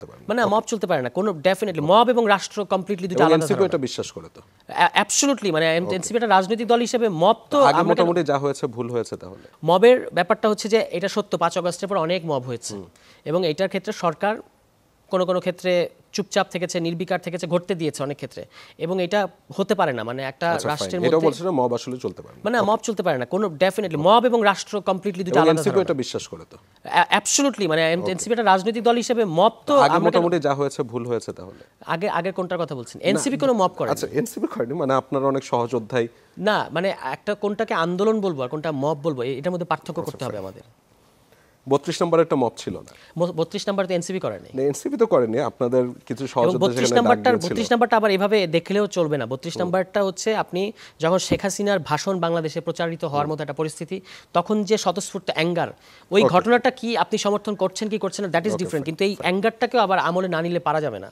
চলতে পারে না। মানে মব চলতে পারে না কোনো, ডেফিনেটলি মব এবং রাষ্ট্র কমপ্লিটলি দুটো আলাদা। এনসিপি এটা বিশ্বাস করে তো অ্যাবসলিউটলি, মানে এনসিপি একটা রাজনৈতিক দল হিসেবে মব তো আগে মোটামুটি যা হয়েছে ভুল হয়েছে। তাহলে মবের ব্যাপারটা হচ্ছে যে এটা সত্য, 5 আগস্টের পর অনেক মব হয়েছে এবং এটার ক্ষেত্রে সরকার কোনো কোনো ক্ষেত্রে চুপচাপ থেকেছে, নির্বিকার থেকেছে, ঘটতে দিয়েছে অনেক ক্ষেত্রে, এবং এটা হতে পারে না। মানে একটা রাষ্ট্রের এটা মধ্যে বলছে না মব আসলে চলতে পারে না। মানে মব চলতে পারে না কোনো, ডেফিনেটলি মব এবং রাষ্ট্র কমপ্লিটলি দুটো আলাদা। এনসিপি এটা বিশ্বাস করে তো অ্যাবসলিউটলি, মানে এনসিপি একটা রাজনৈতিক দল হিসেবে মব তো আগে মোটামুটি যা হয়েছে ভুল হয়েছে। তাহলে আগে কোনটার কথা বলছেন? এনসিপি কোনো মব করে? আচ্ছা, এনসিপি করেনি, মানে আপনারা অনেক সহজ অধ্যায় না, মানে একটা কোনটাকে আন্দোলন বলবো আর কোনটা মব বলবো, এটার মধ্যে পার্থক্য করতে হবে আমাদের। 32 নম্বরে একটা মব ছিল না? 32 নাম্বার তো এনসিপি করেনি। এনসিপি তো করেনি, আপনাদের কিছু সহজ এবং অধ্যায় 32 সেখানে দাগ দিয়েছিল। 32 নাম্বারটা আবার এভাবে দেখলেও চলবে না। 32 নাম্বারটা হচ্ছে আপনি যখন শেখ হাসিনার ভাষণ বাংলাদেশে প্রচারিত হওয়ার মতো একটা পরিস্থিতি, তখন যে স্বতঃস্ফূর্ত অ্যাঙ্গার, ওই ঘটনাটা কি আপনি সমর্থন করছেন কি করছেন না, দ্যাট ইজ ডিফারেন্ট, কিন্তু এই অ্যাঙ্গারটাকেও আবার আমলে না নিলে পারা যাবে না।